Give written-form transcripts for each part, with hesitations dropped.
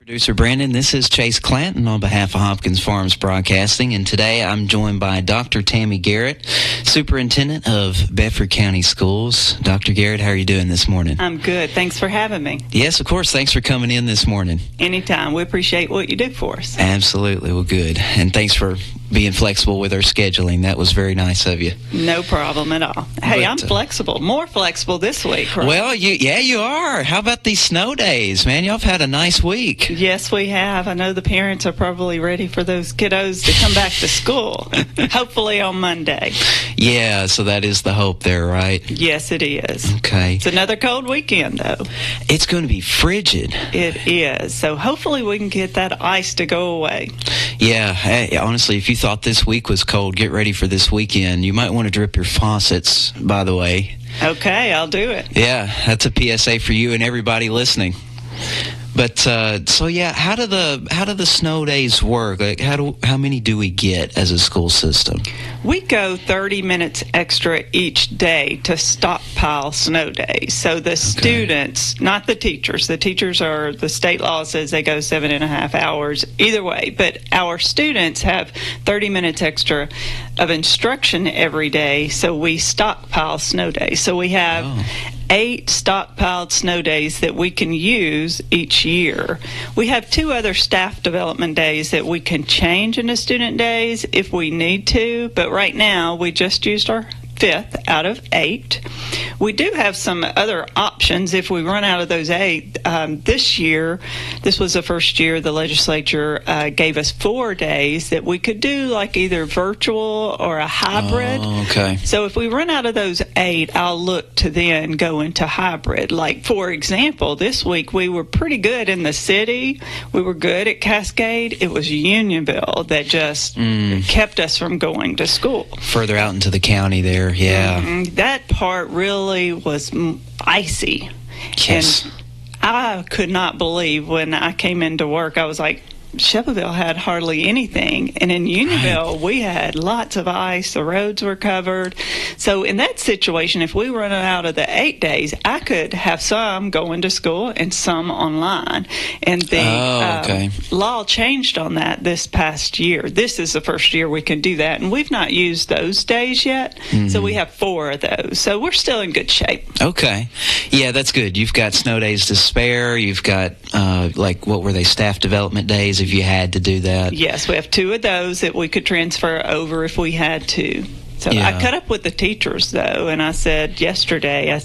Producer Brandon, this is Chase Clanton on behalf of Hopkins Farms Broadcasting, and today I'm joined by Dr. Tammy Garrett, Superintendent of Bedford County Schools. Dr. Garrett, how are you doing this morning? I'm good. Thanks for having me. Yes, of course. Thanks for coming in this morning. Anytime. We appreciate what you do for us. Absolutely. Well, good. And thanks for being flexible with our scheduling. That was very nice of you. No problem at all. Hey, I'm flexible. More flexible this week, right? Well, you are. How about these snow days, man? Y'all have had a nice week. Yes, we have. I know the parents are probably ready for those kiddos to come back to school, hopefully on Monday. Yeah, so that is the hope there, right? Yes, it is. Okay. It's another cold weekend, though. It's going to be frigid. It is. So hopefully we can get that ice to go away. Yeah, hey, honestly, if you thought this week was cold, get ready for this weekend. You might want to drip your faucets, by the way. Okay, I'll do it. Yeah, that's a PSA for you and everybody listening. But so yeah, how do the snow days work? Like, how many do we get as a school system? We go 30 minutes extra each day to stockpile snow days. So the students, not the teachers. The teachers are, the state law says they go 7.5 hours either way. But our students have 30 minutes extra of instruction every day. So we stockpile snow days. So we have 8 stockpiled snow days that we can use each year. We have 2 other staff development days that we can change into student days if we need to, but right now we just used our 5th out of 8. We do have some other options if we run out of those 8. This year, this was the first year the legislature gave us 4 days that we could do like either virtual or a hybrid. Oh, okay. So if we run out of those 8, I'll look to then go into hybrid. Like, for example, this week we were pretty good in the city. We were good at Cascade. It was Unionville that just kept us from going to school. Further out into the county there, yeah. That part really was icy. Yes. And I could not believe when I came into work, I was like, Shelbyville had hardly anything, and in Unionville we had lots of ice. The roads were covered. So in that situation, if we run out of the 8 days, I could have some going to school and some online. And the law changed on that this past year. This is the first year we can do that, and we've not used those days yet. So we have 4 of those. So we're still in good shape. Okay. Yeah, that's good. You've got snow days to spare. You've got, what were they, staff development days if you had to do that? Yes, we have 2 of those that we could transfer over if we had to. So I cut up with the teachers, though, and I said yesterday,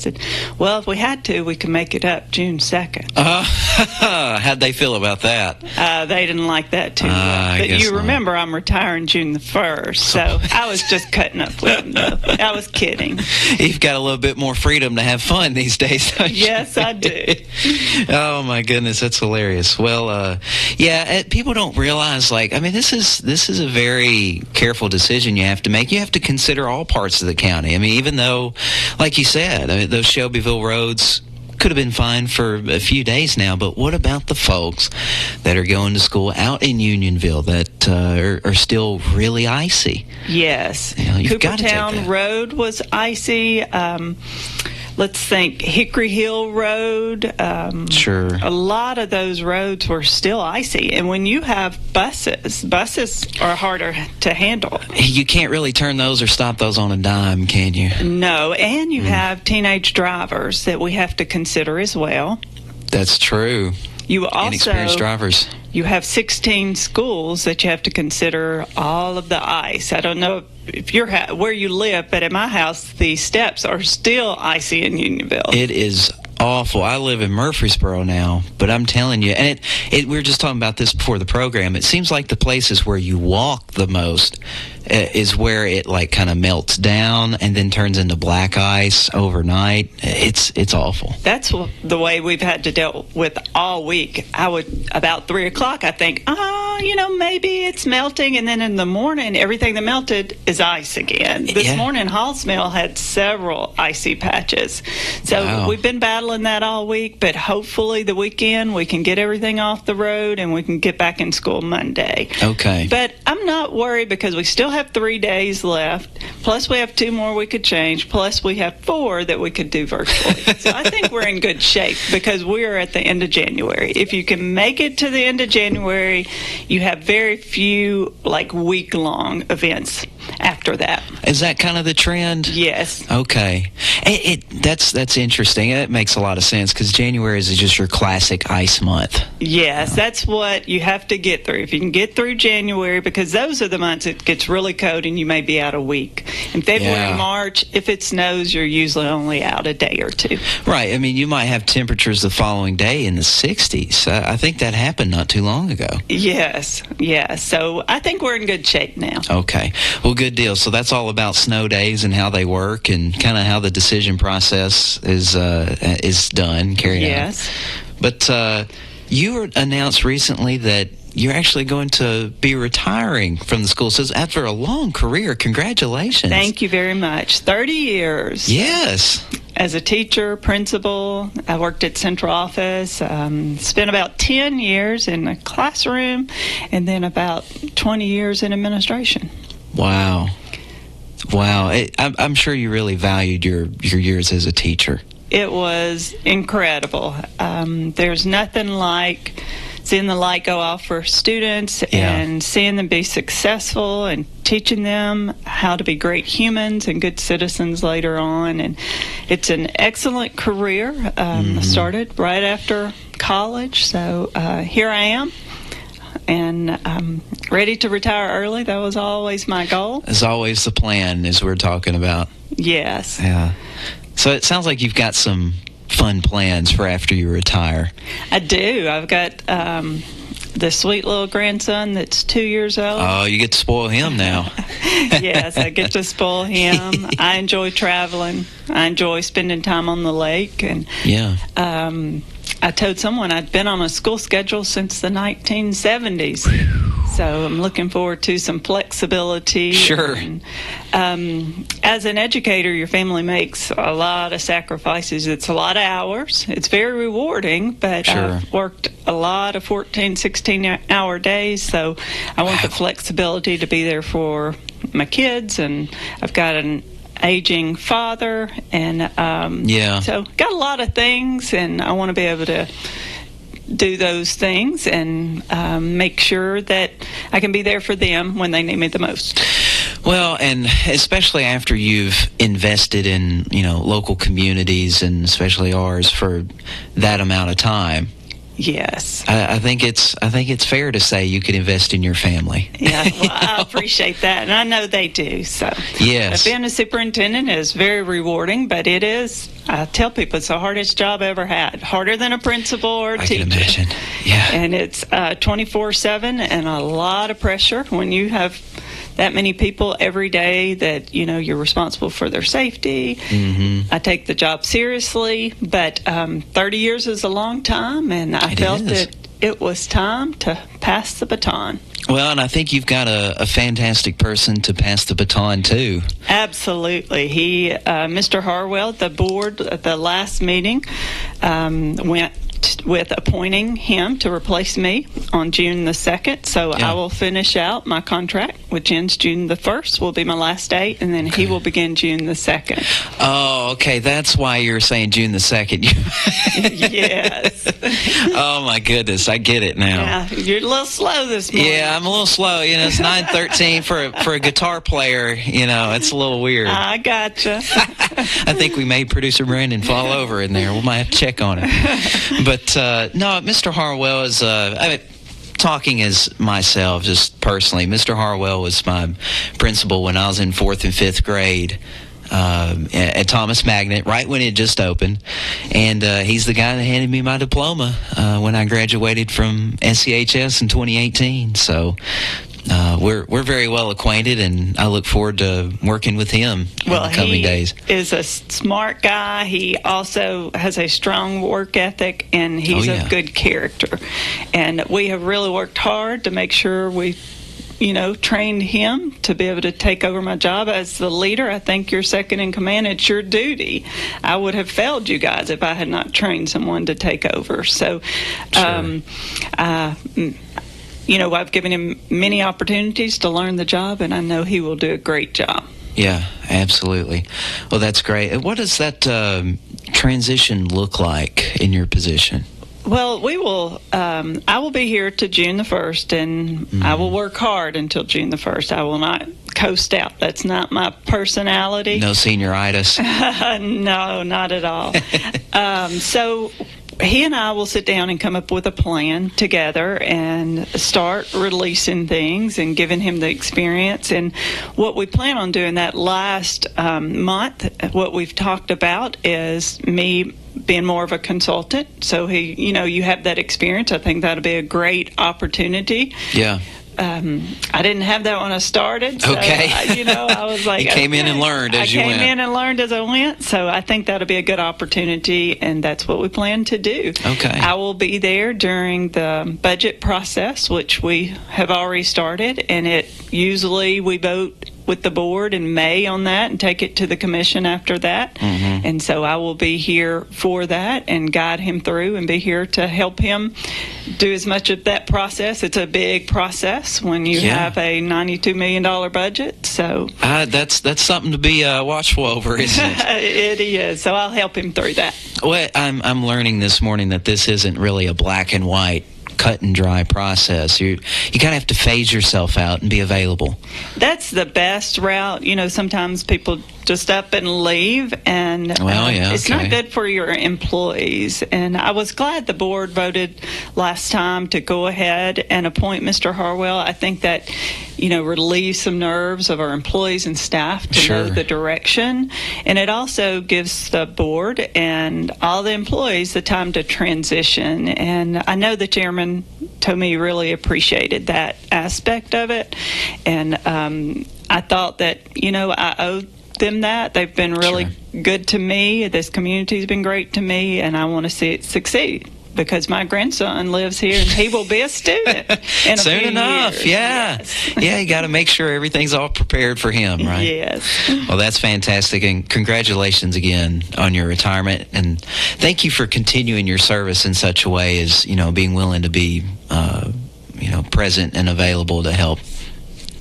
well, if we had to, we could make it up June 2nd. How'd they feel about that? They didn't like that too much. But you remember I'm retiring June the 1st, so I was just cutting up with them, though. I was kidding. You've got a little bit more freedom to have fun these days, don't you? Yes, I do. Oh, my goodness, that's hilarious. Well, people don't realize, this is a very careful decision you have to make. You have to consider all parts of the county. I mean, even though, like you said, those Shelbyville roads could have been fine for a few days now, but what about the folks that are going to school out in Unionville that are still really icy? Yes. Coopertown Road was icy. Let's think, Hickory Hill Road. Sure. A lot of those roads were still icy. And when you have buses are harder to handle. You can't really turn those or stop those on a dime, can you? No, and you have teenage drivers that we have to consider as well. That's true. You also, inexperienced drivers. You have 16 schools that you have to consider all of the ice. I don't know if you're where you live, but at my house, the steps are still icy in Unionville. It is awful. I live in Murfreesboro now, but I'm telling you, and we were just talking about this before the program, it seems like the places where you walk the most is where it kind of melts down and then turns into black ice overnight. It's awful. That's the way we've had to deal with all week. About 3 o'clock, I think, maybe it's melting, and then in the morning, everything that melted is ice again. This morning, Hallsmill had several icy patches. So we've been battling that all week, but hopefully the weekend we can get everything off the road and we can get back in school Monday. Okay. But I'm not worried because we still have 3 days left, plus we have 2 more we could change, plus we have 4 that we could do virtually. So I think we're in good shape because we are at the end of January. If you can make it to the end of January, you have very few week-long events after that. Is that kind of the trend? Yes. Okay. That's interesting. It makes a lot of sense because January is just your classic ice month. Yes, that's what you have to get through. If you can get through January, because those are the months it gets really cold and you may be out a week. In February, March, if it snows, you're usually only out a day or 2. Right. I mean, you might have temperatures the following day in the 60s. I think that happened not too long ago. Yes. So I think we're in good shape now. Okay. Well, good deal. So that's all about snow days and how they work and kind of how the decision process is done, carried out. Yes. But you were announced recently that you're actually going to be retiring from the school. So after a long career, congratulations. Thank you very much. 30 years. Yes. As a teacher, principal, I worked at central office, spent about 10 years in a classroom, and then about 20 years in administration. Wow. I'm sure you really valued your years as a teacher. It was incredible. There's nothing like seeing the light go off for students and seeing them be successful and teaching them how to be great humans and good citizens later on. And it's an excellent career. I started right after college, so here I am. And I'm ready to retire early. That was always my goal. It's always the plan, as we're talking about. Yes. Yeah. So it sounds like you've got some fun plans for after you retire. I do. I've got the sweet little grandson that's 2 years old. Oh, you get to spoil him now. Yes, I get to spoil him. I enjoy traveling. I enjoy spending time on the lake. And I told someone I'd been on a school schedule since the 1970s. So I'm looking forward to some flexibility. Sure. And, as an educator, your family makes a lot of sacrifices. It's a lot of hours. It's very rewarding, but I've worked a lot of 14, 16-hour days, so I want the flexibility to be there for my kids, and I've got an aging father, and so got a lot of things, and I want to be able to do those things and make sure that I can be there for them when they need me the most. Well, and especially after you've invested in, local communities and especially ours for that amount of time. Yes. I think it's fair to say you could invest in your family. Yeah, well, I appreciate that, and I know they do. So, yes. Being a superintendent is very rewarding, but it is. I tell people it's the hardest job I ever had, harder than a principal or a teacher. I can imagine. Yeah. And it's 24/7 and a lot of pressure when you have that many people every day that you're responsible for their safety. Mm-hmm. I take the job seriously, but 30 years is a long time, and I felt that it was time to pass the baton. Well, and I think you've got a fantastic person to pass the baton to. Absolutely. Mr. Harwell, the board at the last meeting, went with appointing him to replace me on June the 2nd. So I will finish out my contract, which ends June the 1st, will be my last date, and then he will begin June the 2nd. Oh, okay. That's why you're saying June the 2nd. Yes. Oh, my goodness. I get it now. Yeah, you're a little slow this morning. Yeah, I'm a little slow. It's 9:13 for a guitar player. It's a little weird. I gotcha. I think we made producer Brandon fall over in there. We might have to check on it. But no, Mr. Harwell is. Talking as myself, just personally, Mr. Harwell was my principal when I was in 4th and 5th grade. At Thomas Magnet, right when it just opened, and he's the guy that handed me my diploma when I graduated from SCHS in 2018. So we're very well acquainted, and I look forward to working with him in the coming days. He is a smart guy. He also has a strong work ethic, and he's a good character. And we have really worked hard to make sure we trained him to be able to take over my job as the leader. I think you're second in command. It's your duty. I would have failed you guys if I had not trained someone to take over. So, Sure. I've given him many opportunities to learn the job, and I know he will do a great job. Yeah, absolutely. Well, that's great. What does that transition look like in your position? Well, we will. I will be here to June the 1st, and I will work hard until June the 1st. I will not coast out. That's not my personality. No senioritis? No, not at all. So he and I will sit down and come up with a plan together and start releasing things and giving him the experience. And what we plan on doing that last month, what we've talked about is me being more of a consultant. So you have that experience. I think that'll be a great opportunity. Yeah. I didn't have that when I started. So, okay. I was like, you came in and learned as you went. I came in and learned as I went. So I think that'll be a good opportunity, and that's what we plan to do. Okay. I will be there during the budget process, which we have already started, and usually we vote with the board in May on that and take it to the commission after that. Mm-hmm. And so I will be here for that and guide him through and be here to help him do as much of that process. It's a big process when you have a $92 million budget. So that's something to be watchful over, isn't it? It is. So I'll help him through that. Well, I'm learning this morning that this isn't really a black and white, cut and dry process. You kind of have to phase yourself out and be available. That's the best route. Sometimes people just up and leave, and it's not good for your employees. And I was glad the board voted last time to go ahead and appoint Mr. Harwell. I think that relieves some nerves of our employees and staff to know the direction, and it also gives the board and all the employees the time to transition. And I know the chairman told me he really appreciated that aspect of it, and I thought that I owed them that. They've been really good to me. This community's been great to me, and I want to see it succeed because my grandson lives here and he will be a student in soon enough years. Yes. You got to make sure everything's all prepared for him, right? Yes. Well, that's fantastic, and congratulations again on your retirement, and thank you for continuing your service in such a way as being willing to be present and available to help.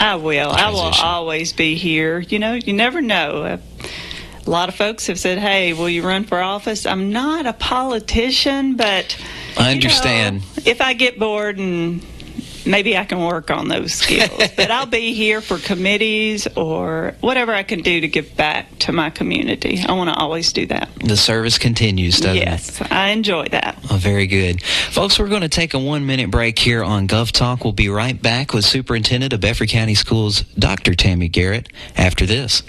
I will. I will always be here. You never know. A lot of folks have said, hey, will you run for office? I'm not a politician, but I understand. If I get bored, and maybe I can work on those skills. But I'll be here for committees or whatever I can do to give back to my community. I want to always do that. The service continues, doesn't it? Yes, I enjoy that. Oh, very good. Folks, we're going to take a 1-minute break here on Gov Talk. We'll be right back with Superintendent of Bedford County Schools, Dr. Tammy Garrett, after this.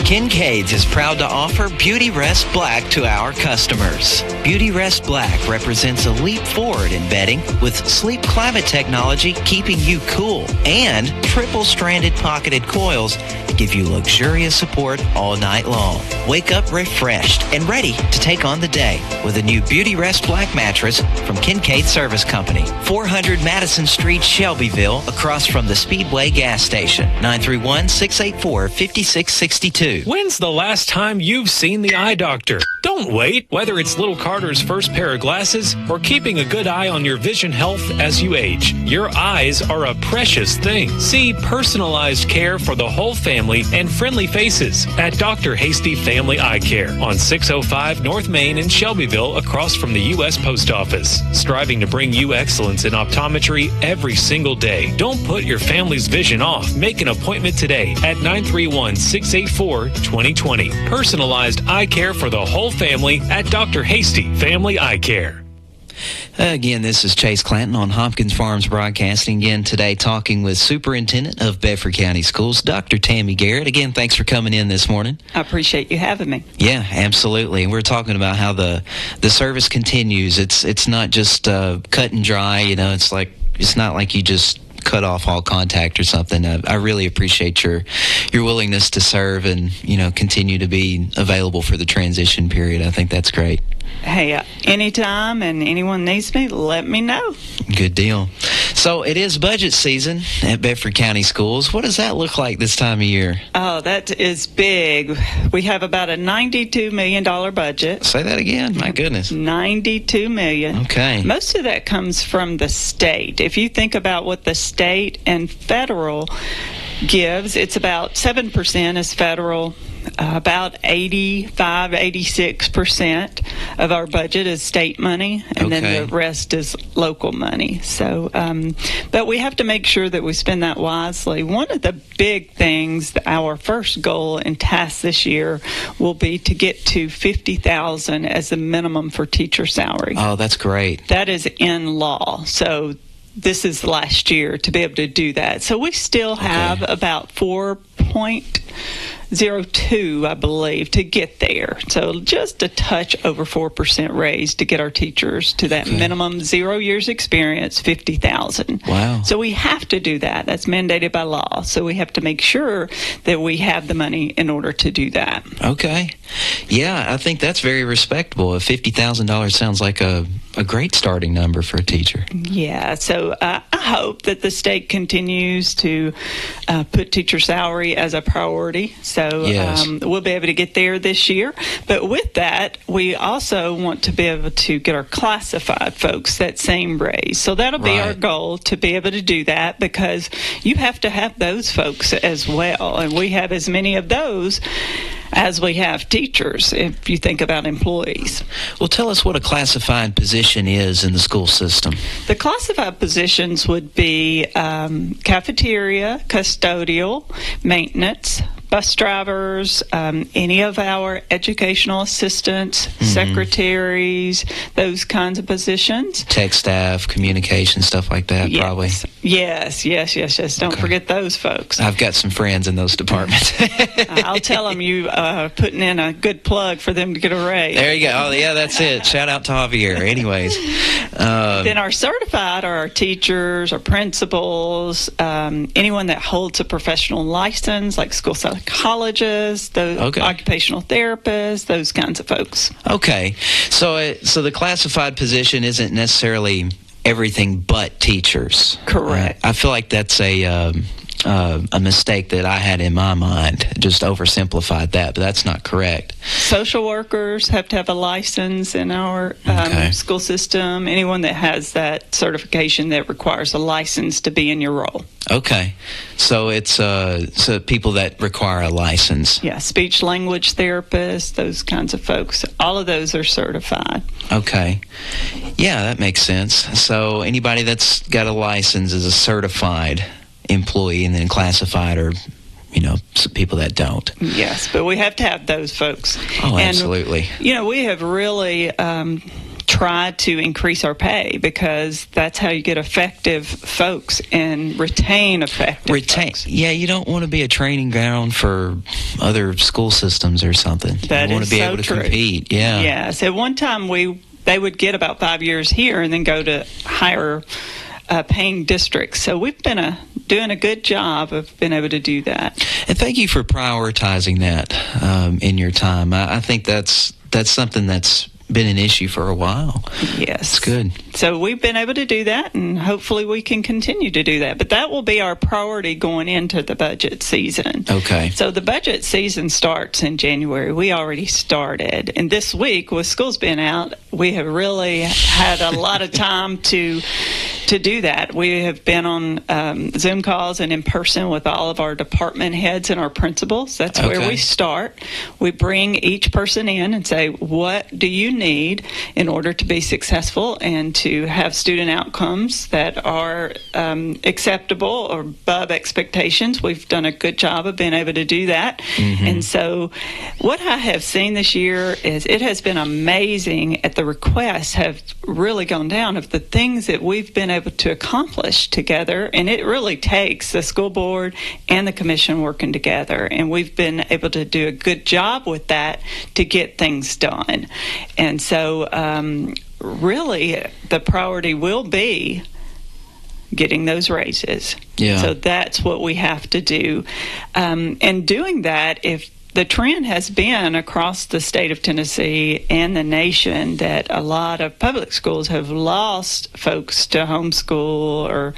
Kincaid's is proud to offer Beauty Rest Black to our customers. Beauty Rest Black represents a leap forward in bedding with sleep climate technology keeping you cool, and triple-stranded pocketed coils to give you luxurious support all night long. Wake up refreshed and ready to take on the day with a new Beauty Rest Black mattress from Kincaid Service Company, 400 Madison Street, Shelbyville, across from the Speedway gas station, 931-684-5662. When's the last time you've seen the eye doctor? Don't wait. Whether it's little Carter's first pair of glasses or keeping a good eye on your vision health as you age, your eyes are a precious thing. See personalized care for the whole family and friendly faces at Dr. Hasty Family Eye Care on 605 North Main in Shelbyville, across from the U.S. Post Office. Striving to bring you excellence in optometry every single day. Don't put your family's vision off. Make an appointment today at 931-684-2020. Personalized eye care for the whole family at Dr. Hasty Family Eye Care. Again, this is Chase Clanton on Hopkins Farms Broadcasting. Again, today talking with Superintendent of Bedford County Schools, Dr. Tammy Garrett. Again, thanks for coming in this morning. I appreciate you having me. Yeah, absolutely. And we're talking about how the service continues. It's not just cut and dry. It's not like you just cut off all contact or something. I really appreciate your willingness to serve and continue to be available for the transition period. I think that's great. Hey, anytime and anyone needs me, let me know. Good deal. So it is budget season at Bedford County Schools. What does that look like this time of year? Oh, that is big. We have about a $92 million budget. Say that again. My goodness. $92 million. Okay. Most of that comes from the state. If you think about what the state and federal gives, it's about 7% is federal. About 86% of our budget is state money, and then the rest is local money. So, but we have to make sure that we spend that wisely. One of the big things, our first goal and task this year will be to get to $50,000 as the minimum for teacher salary. Oh, that's great. That is in law. So this is last year to be able to do that. So we still have about 4.02, I believe, to get there. So just a touch over 4% raise to get our teachers to that minimum 0 years experience, $50,000. Wow. So we have to do that. That's mandated by law. So we have to make sure that we have the money in order to do that. Okay. Yeah, I think that's very respectable. $50,000 sounds like a great starting number for a teacher. Yeah, so I hope that the state continues to put teacher salary as a priority. So we'll be able to get there this year. But with that, we also want to be able to get our classified folks that same raise. So that'll be our goal, to be able to do that, because you have to have those folks as well. And we have as many of those as we have teachers, if you think about employees. Well, tell us what a classified position is in the school system. The classified positions would be cafeteria, custodial, maintenance, bus drivers, any of our educational assistants, secretaries, those kinds of positions. Tech staff, communication, stuff like that, probably. Yes. Don't forget those folks. I've got some friends in those departments. I'll tell them you putting in a good plug for them to get a raise. There you go. Oh, yeah, that's it. Shout out to Javier. Anyways. Then our certified are our teachers, our principals, anyone that holds a professional license, like school psychologists, those occupational therapists, those kinds of folks. Okay. So the classified position isn't necessarily everything but teachers. Correct. I feel like that's a mistake that I had in my mind. Just oversimplified that, but that's not correct. Social workers have to have a license in our school system. Anyone that has that certification that requires a license to be in your role. Okay. So it's so people that require a license. Yeah, speech language therapists, those kinds of folks. All of those are certified. Okay. Yeah, that makes sense. So anybody that's got a license is a certified employee, and then classified or people that don't. Yes, but we have to have those folks. Oh, absolutely. And, we have really tried to increase our pay, because that's how you get effective folks and retain effective folks. Yeah, you don't want to be a training ground for other school systems or something. That you want is to be so able to true. compete. Yeah. Yes. At one time, they would get about 5 years here and then go to higher paying districts. So we've been doing a good job of being able to do that. And thank you for prioritizing that in your time. I think that's something that's been an issue for a while. Yes. It's good. So we've been able to do that, and hopefully we can continue to do that. But that will be our priority going into the budget season. Okay. So the budget season starts in January. We already started. And this week, with schools being out, we have really had a lot of time to do that. We have been on Zoom calls and in person with all of our department heads and our principals. That's where we start. We bring each person in and say, what do you need in order to be successful and to have student outcomes that are acceptable or above expectations? We've done a good job of being able to do that. Mm-hmm. And so what I have seen this year is it has been amazing at the requests have really gone down of the things that we've been able to accomplish together. And it really takes the school board and the commission working together. And we've been able to do a good job with that to get things done. And so really the priority will be getting those raises. Yeah. So that's what we have to do. And doing that, if the trend has been across the state of Tennessee and the nation that a lot of public schools have lost folks to homeschool or,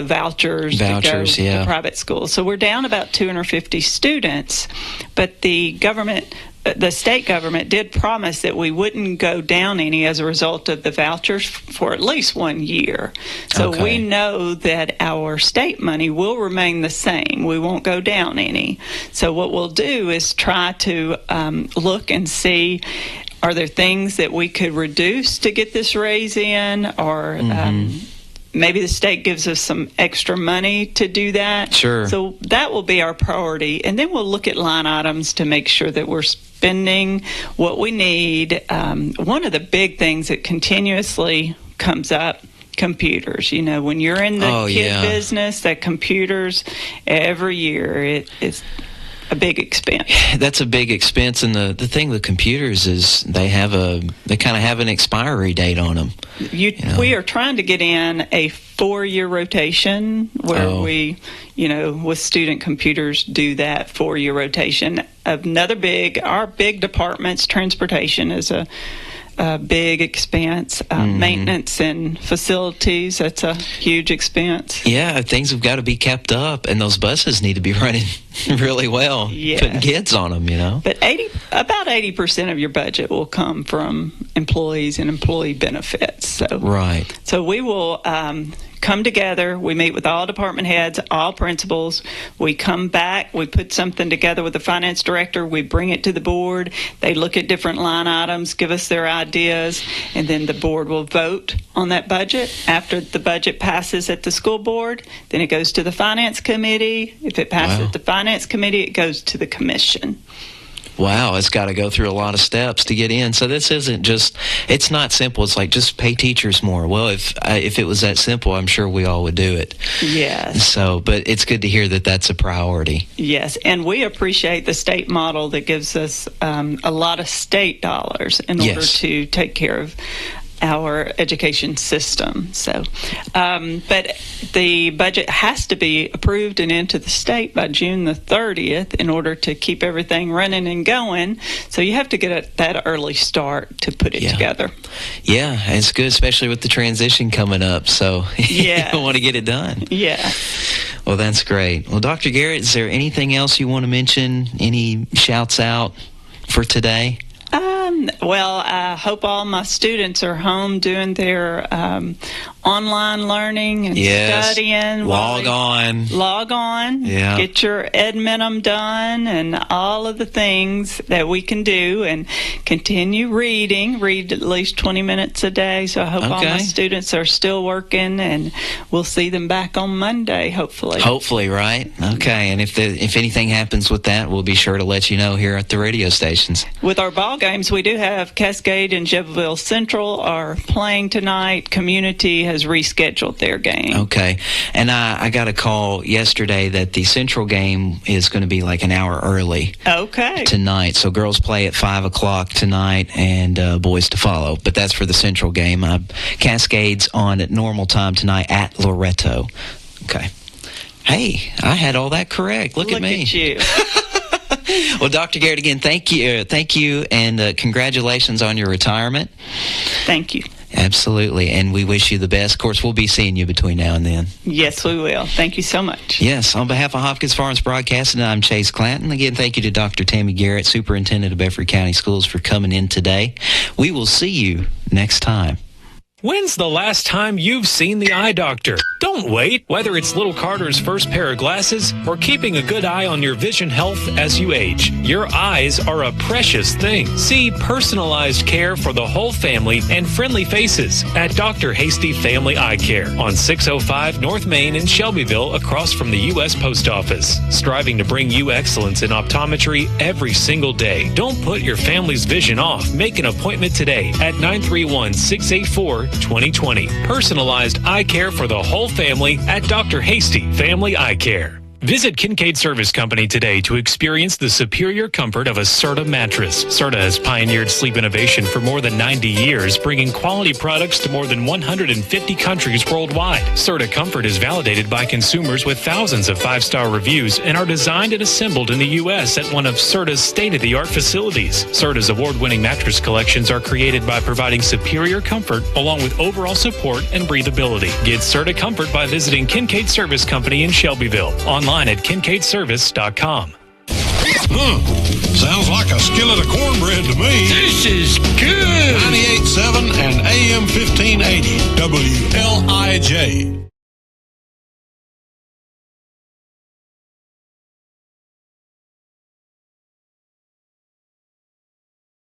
vouchers to go to private schools. So we're down about 250 students, but the state government did promise that we wouldn't go down any as a result of the vouchers for at least 1 year. So we know that our state money will remain the same. We won't go down any. So what we'll do is try to look and see, are there things that we could reduce to get this raise in, or maybe the state gives us some extra money to do that. Sure. So that will be our priority. And then we'll look at line items to make sure that we're spending what we need. One of the big things that continuously comes up, computers. When you're in the kid business, that computers every year, it's a big expense. That's a big expense, and the thing with computers is they kind of have an expiry date on them. We are trying to get in a 4-year rotation where we, with student computers, do that 4-year rotation. Our big departments, transportation is a big expense. Maintenance and facilities, that's a huge expense. Yeah, things have got to be kept up, and those buses need to be running really well, putting kids on them, But about 80% of your budget will come from employees and employee benefits. So we will come together. We meet with all department heads, all principals. We come back. We put something together with the finance director. We bring it to the board. They look at different line items, give us their ideas, and then the board will vote on that budget. After the budget passes at the school board, then it goes to the finance committee. If it passes at the finance committee, it goes to the commission. Wow, it's got to go through a lot of steps to get in. So this isn't just, it's not simple. It's like, just pay teachers more. Well, if it was that simple, I'm sure we all would do it. Yes. So, but it's good to hear that that's a priority. Yes, and we appreciate the state model that gives us a lot of state dollars in order to take care of our education system. So, but the budget has to be approved and into the state by June the 30th in order to keep everything running and going. So you have to get that early start to put it together. Yeah, it's good, especially with the transition coming up. So you want to get it done. Yeah. Well, that's great. Well, Dr. Garrett, is there anything else you want to mention? Any shouts out for today? Well, I hope all my students are home doing their online learning and studying. Log on. Yeah. Get your Edminum done and all of the things that we can do, and continue reading. Read at least 20 minutes a day. So I hope all my students are still working, and we'll see them back on Monday, hopefully. Hopefully, right? Okay. And if anything happens with that, we'll be sure to let you know here at the radio stations. With our ball games, we do have Cascade and Jebelville Central are playing tonight. Community has rescheduled their game. Okay. And I got a call yesterday that the Central game is going to be like an hour early tonight. So girls play at 5 o'clock tonight, and boys to follow. But that's for the Central game. Cascade's on at normal time tonight at Loretto. Okay. Hey, I had all that correct. Look at me. Look at you. Well, Dr. Garrett, again, thank you, and congratulations on your retirement. Thank you. Absolutely, and we wish you the best. Of course, we'll be seeing you between now and then. Yes, we will. Thank you so much. Yes, on behalf of Hopkins Farms Broadcasting, I'm Chase Clanton. Again, thank you to Dr. Tammy Garrett, Superintendent of Bedford County Schools, for coming in today. We will see you next time. When's the last time you've seen the eye doctor? Don't wait. Whether it's little Carter's first pair of glasses or keeping a good eye on your vision health as you age, your eyes are a precious thing. See personalized care for the whole family and friendly faces at Dr. Hasty Family Eye Care on 605 North Main in Shelbyville, across from the U.S. Post Office. Striving to bring you excellence in optometry every single day. Don't put your family's vision off. Make an appointment today at 931-684-2020. Personalized eye care for the whole family at Dr. Hasty Family Eye Care. Visit Kincaid Service Company today to experience the superior comfort of a Serta mattress. Serta has pioneered sleep innovation for more than 90 years, bringing quality products to more than 150 countries worldwide. Serta Comfort is validated by consumers with thousands of 5-star reviews and are designed and assembled in the U.S. at one of Serta's state-of-the-art facilities. Serta's award-winning mattress collections are created by providing superior comfort along with overall support and breathability. Get Serta Comfort by visiting Kincaid Service Company in Shelbyville. Online at kincaidservice.com. Sounds like a skillet of cornbread to me. This is good. 98.7 and AM 1580 WLIJ.